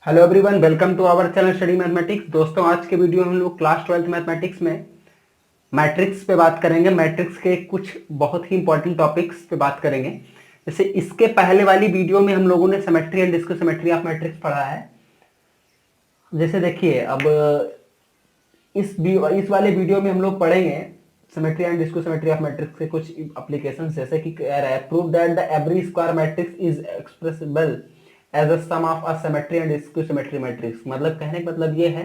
Hello everyone, welcome to our channel study mathematics. दोस्तों, आज के वीडियो में हम लोग क्लास 12th मैथमेटिक्स में मैट्रिक्स पे बात करेंगे। मैट्रिक्स के कुछ बहुत ही इंपॉर्टेंट टॉपिक्स पे बात करेंगे। जैसे इसके पहले वाली वीडियो में हम लोगों ने symmetry and skew symmetry of matrix पढ़ा है। जैसे देखिए, अब इस वाले वीडियो में हम लोग पढ़ेंगे symmetry and skew symmetry of matrix के कुछ एप्लीकेशन। जैसे कि कह रहा है, prove that the every square matrix is expressible as a sum of a symmetry and skew symmetry matrix. मतलब कहने का मतलब ये है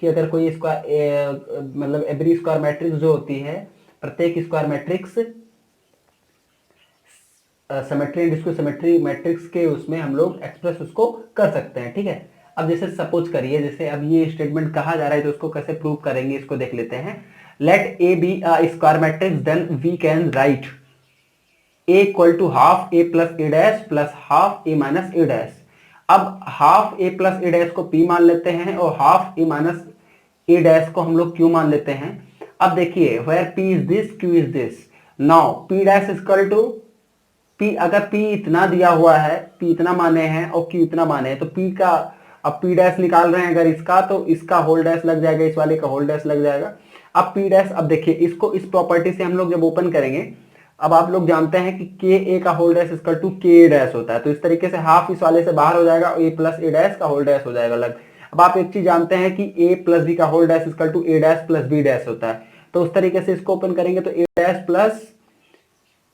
कि अगर कोई स्क्वायर मतलब एवरी स्क्वायर मैट्रिक्स जो होती है, प्रत्येक square matrix symmetry and skew symmetry matrix के उसमें हम लोग एक्सप्रेस उसको कर सकते हैं। ठीक है, अब जैसे सपोज करिए, जैसे अब ये स्टेटमेंट कहा जा रहा है तो उसको कैसे प्रूव करेंगे इसको देख लेते हैं। Let A be a square matrix, then we can write A equal to half A plus A dash plus half A minus A dash. अब half A plus A dash को पी मान लेते हैं और half A minus A dash को हम लोग Q मान लेते हैं। अब देखिए, where P is this, Q is this. Now P dash equal to P, अगर पी इतना दिया हुआ है, पी इतना माने हैं और क्यू इतना माने हैं, तो पी का अब पी डैश निकाल रहे हैं अगर इसका, तो इसका होल डैश लग जाएगा, इस वाले का होल डैश लग जाएगा। अब पी डैश, अब देखिए इसको इस प्रॉपर्टी से हम लोग जब ओपन करेंगे, अब आप लोग जानते हैं कि के ए का होल डैश इक्वल टू के डैश होता है, तो इस तरीके से हाफ इस वाले से बाहर हो जाएगा और ए प्लस ए डैश का होल डैश हो जाएगा अलग। अब आप एक चीज जानते हैं कि ए प्लस बी का whole dash equal to A dash plus B dash होता है, तो उस तरीके से इसको ओपन करेंगे तो ए डैश प्लस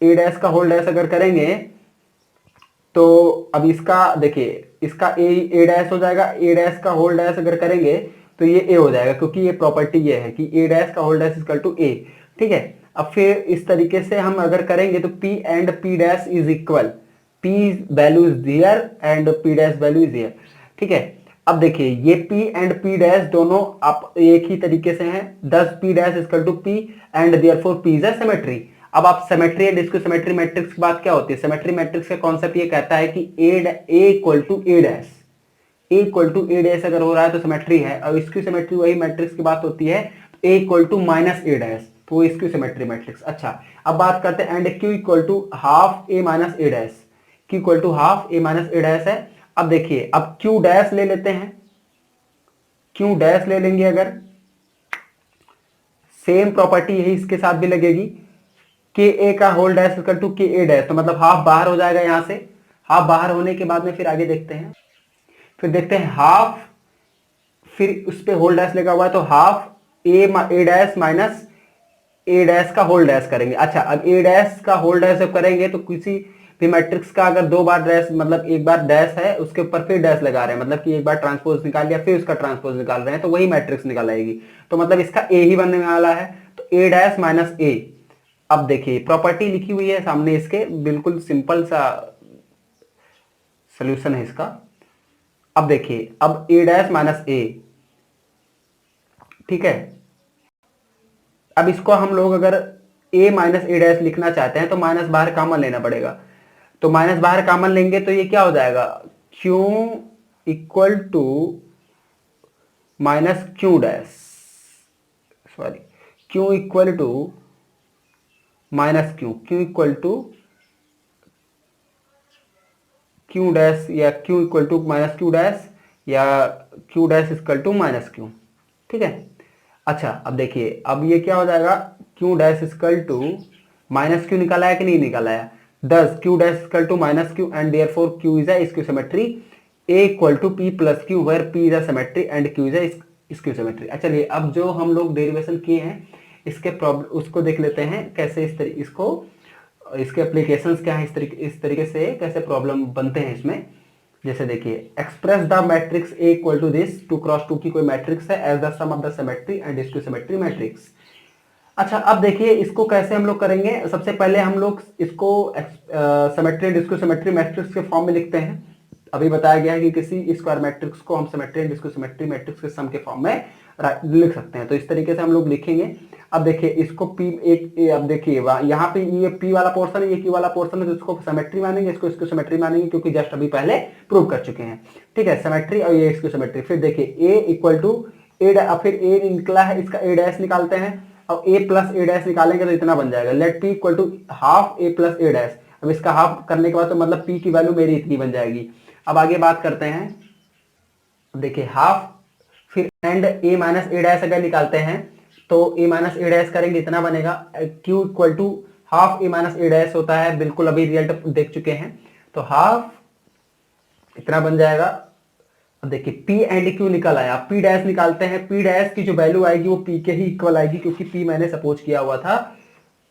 ए डैश का होल डैश अगर करेंगे तो अब इसका देखिए, इसका ए डैश हो जाएगा, ए डैश का होल डैश अगर करेंगे तो ये ए हो जाएगा, क्योंकि ये प्रॉपर्टी ये है कि ए डैश का होल डैश इक्वल टू ए। ठीक है, अब फिर इस तरीके से हम अगर करेंगे तो P and P dash is equal, P value is here and P dash value is here. ठीक है, अब देखिए ये P एंड P डैश दोनों आप एक ही तरीके से हैं, thus P dash equal to P and therefore P is a symmetry. अब आप symmetry and skew symmetry matrix की बात क्या होती है? सिमेट्री मैट्रिक्स का कॉन्सेप्ट ये कहता है कि A equal to A dash, A equal to A dash अगर हो रहा है तो सिमेट्री है, और इसकी सिमेट्री वही मैट्रिक्स की बात होती है, तो A equal to minus A dash, तो इसकी सिमेट्री मैट्रिक्स। अच्छा, अब बात करते हैं and Q equal to half A minus A dash, Q equal to half A minus A dash है। अब देखिए, अब क्यू डैश ले लेते हैं, क्यू डैश ले लेंगे अगर, सेम प्रॉपर्टी यही इसके साथ भी लगेगी, के ए का होल डैश इक्वल टू के ए डैश, तो मतलब हाफ बाहर हो जाएगा यहां से। हाफ बाहर होने के बाद में फिर आगे देखते हैं, फिर देखते हैं हाफ, फिर उस पर होल डैश लगा हुआ है तो half A dash minus A dash का होल डैश करेंगे। अच्छा, अब ए डैश का होल डैश जब करेंगे तो किसी भी मैट्रिक्स का अगर दो बार डैश, मतलब एक बार डैश है उसके ऊपर फिर डैश लगा रहे हैं, मतलब कि एक बार ट्रांसपोज निकाल लिया फिर उसका ट्रांसपोज निकाल रहे हैं, तो वही मैट्रिक्स निकाल आएगी, तो मतलब इसका ए ही बनने वाला है, तो ए डैश माइनस ए। अब देखिए प्रॉपर्टी लिखी हुई है सामने इसके, बिल्कुल सिंपल सा सोल्यूशन है इसका। अब देखिए, अब ए डैश माइनस ए, ठीक है, अब इसको हम लोग अगर a माइनस ए डैश लिखना चाहते हैं तो माइनस बाहर कॉमन लेना पड़ेगा, तो माइनस बाहर कॉमन लेंगे तो ये क्या हो जाएगा, q equal to minus q dash, sorry, q equal to minus q equal to q dash, या q equal to minus q dash, या q dash equal to minus Q. ठीक है, अच्छा, अब देखिए, अब ये क्या हो जाएगा, Q dash equal to minus Q निकाला है कि नहीं निकाला है, 10 Q dash equal to minus Q and therefore Q is a skew symmetry, A equal to P plus Q where P is a symmetry and Q is a skew symmetry. अच्छा, चलिए अब जो हम लोग डेरिवेशन किए हैं इसके problem उसको देख लेते हैं, कैसे इसको इसके एप्लीकेशंस क्या है, इस तरीके से कैसे प्रॉब्लम बनते हैं इसमें। जैसे देखिए, express the matrix A equal to this 2x2 की कोई मैट्रिक्स है as the sum of the symmetry and skew symmetry matrix. अच्छा, अब देखिए इसको कैसे हम लोग करेंगे। सबसे पहले हम लोग इसको सिमेट्री डिस्को सिमेट्री मैट्रिक्स के फॉर्म में लिखते हैं। अभी बताया गया है कि किसी स्क्वायर मैट्रिक्स को हम सिमेट्री डिस्को सिमेट्री मैट्रिक्स के सम के फॉर्म में लिख सकते हैं, तो इस तरीके से हम लोग लिखेंगे। अब देखिए इसको पी एक, अब देखिए यहाँ पे ये पी वाला पोर्शन है, ये क्यू वाला पोर्शन है, तो इसको सिमेट्री मानेंगे, इसको सिमेट्री मानेंगे, क्योंकि जस्ट अभी पहले प्रूव कर चुके हैं। ठीक है, सिमेट्री और ये इसको सिमेट्री। फिर देखिए ए इक्वल टू ए, फिर ए निकला है, इसका ए डैश निकालते हैं, और ए प्लस ए डैश निकालेंगे तो इतना बन जाएगा, let P equal to half A plus A dash. अब इसका हाफ करने के बाद तो मतलब पी की वैल्यू मेरी इतनी बन जाएगी। अब आगे बात करते हैं, देखिए हाफ, फिर and A minus A dash अगर निकालते हैं तो ए माइनस ए डैश करेंगे इतना बनेगा, Q equal to half A minus A dash होता है, बिल्कुल अभी रिजल्ट देख चुके हैं, तो हाफ इतना बन जाएगा। अब देखिए पी एंड क्यू निकल आया, पी डैश निकालते हैं, पी डैश की जो वैल्यू आएगी वो पी के ही इक्वल आएगी, क्योंकि पी मैंने सपोज किया हुआ था,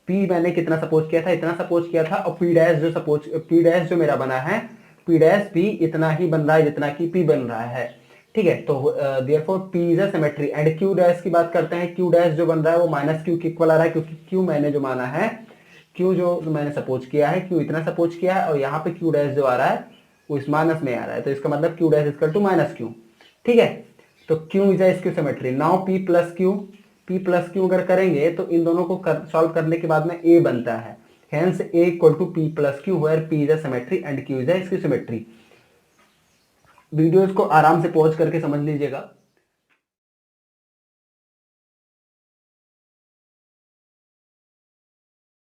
पी मैंने कितना सपोज किया था, इतना सपोज किया था, और पी डैश जो सपोज, पी डैश जो मेरा बना है, पी डैश भी इतना ही बन रहा है जितना कि पी बन रहा है, ठीक है। तो therefore P is a symmetry. And Q dash की बात करते हैं, क्यू डैश जो बन रहा है वो माइनस क्यू के इक्वल आ रहा है, क्योंकि क्यू मैंने जो माना है, क्यू जो मैंने सपोज किया है, क्यू इतना सपोज किया है, और यहाँ पे क्यू डैश जो आ रहा है वो इस माइनस में आ रहा है, तो इसका मतलब Q dash equal to minus Q, ठीक है। तो Q is a skew symmetry. Now P plus Q, P plus Q अगर करेंगे तो इन दोनों को सॉल्व करने के बाद में ए बनता है, hence A equal to P plus Q where P is a symmetry and Q is a skew symmetry. Videos को आराम से पॉज करके समझ लीजिएगा।